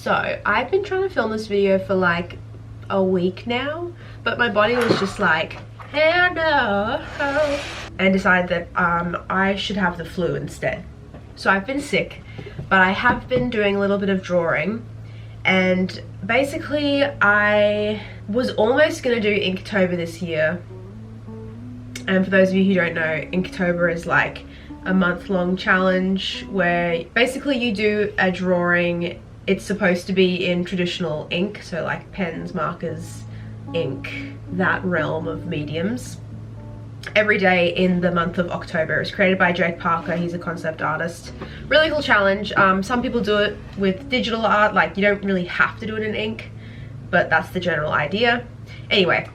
So I've been trying to film this video for like a week now, but my body was just like, hell no, and decided that I should have the flu instead. So I've been sick, but I have been doing a little bit of drawing, and basically I was almost gonna do Inktober this year. And for those of you who don't know, Inktober is like a month-long challenge where basically you do a drawing. It's supposed to be in traditional ink, so like pens, markers, ink, that realm of mediums, every day in the month of October. It was created by Jake Parker. He's a concept artist. Really cool challenge. Some people do it with digital art, like you don't really have to do it in ink, but that's the general idea. Anyway,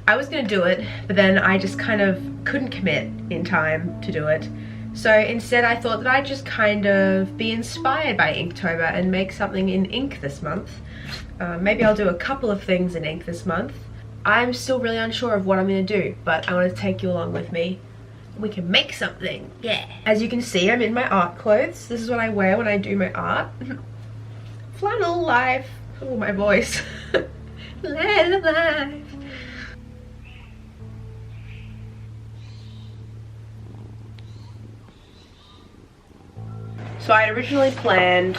I was gonna do it, but then I just kind of couldn't commit in time to do it. So instead I thought that I'd just kind of be inspired by Inktober and make something in ink this month. Maybe I'll do a couple of things in ink this month. I'm still really unsure of what I'm gonna do, but I want to take you along with me. We can make something, yeah. As you can see, I'm in my art clothes. This is what I wear when I do my art. Flannel life. Oh, my voice. Life. So I had originally planned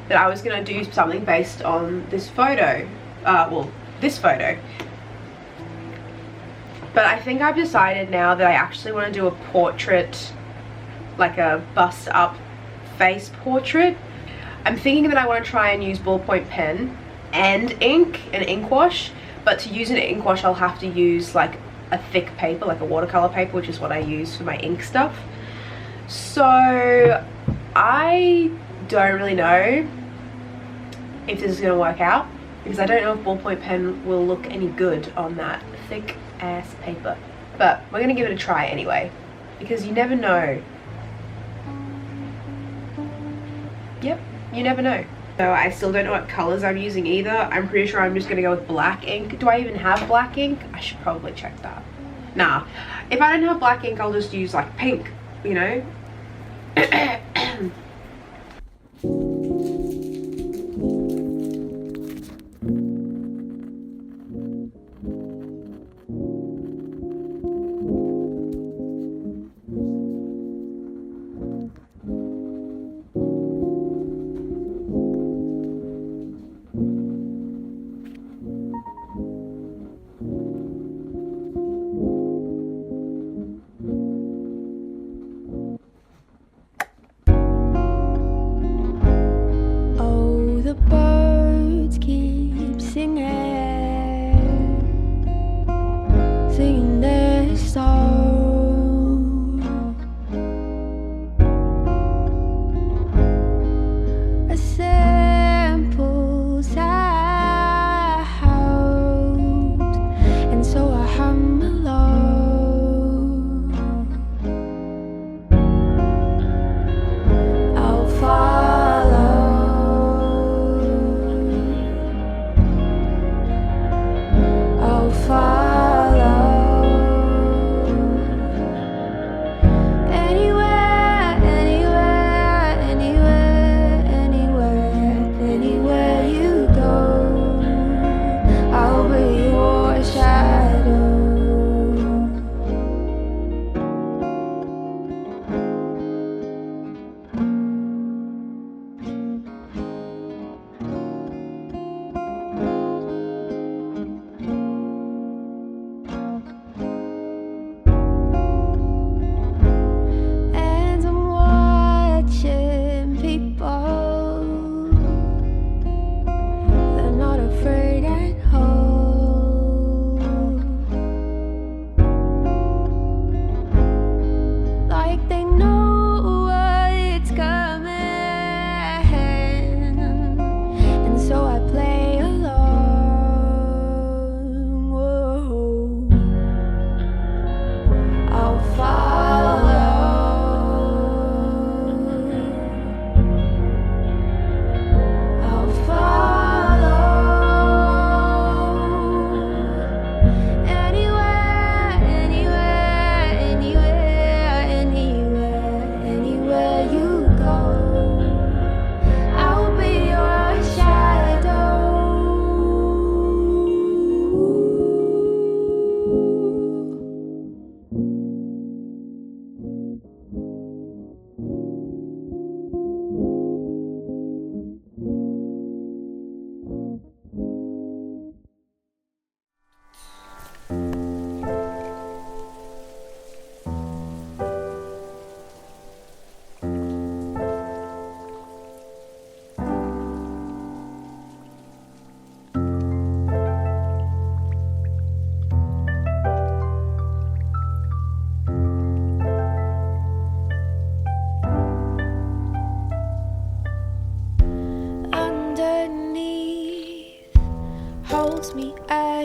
that I was going to do something based on this photo. Well, this photo. But I think I've decided now that I actually want to do a portrait, like a bust up face portrait. I'm thinking that I want to try and use ballpoint pen and ink, an ink wash. But to use an ink wash, I'll have to use like a thick paper, like a watercolor paper, which is what I use for my ink stuff. So I don't really know if this is going to work out, because I don't know if ballpoint pen will look any good on that thick ass paper. But we're going to give it a try anyway, because you never know. Yep, you never know. So I still don't know what colors I'm using either. I'm pretty sure I'm just going to go with black ink. Do I even have black ink? I should probably check that. Nah, if I don't have black ink, I'll just use like pink, you know?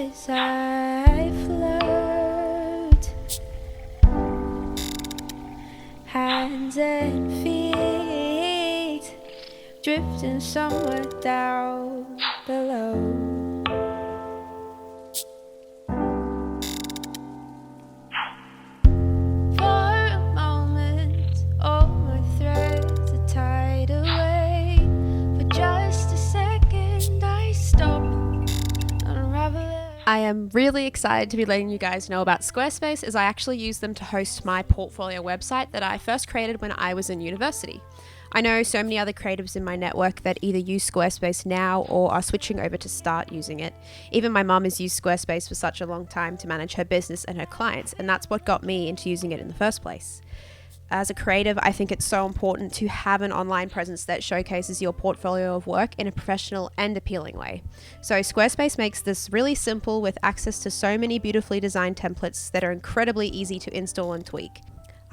as I float, hands and feet drifting somewhere down below. I am really excited to be letting you guys know about Squarespace, as I actually use them to host my portfolio website that I first created when I was in university. I know so many other creatives in my network that either use Squarespace now or are switching over to start using it. Even my mum has used Squarespace for such a long time to manage her business and her clients, and that's what got me into using it in the first place. As a creative, I think it's so important to have an online presence that showcases your portfolio of work in a professional and appealing way. So Squarespace makes this really simple with access to so many beautifully designed templates that are incredibly easy to install and tweak.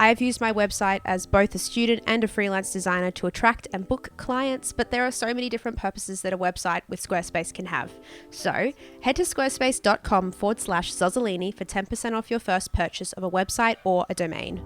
I have used my website as both a student and a freelance designer to attract and book clients, but there are so many different purposes that a website with Squarespace can have. So head to squarespace.com/Zozzolini for 10% off your first purchase of a website or a domain.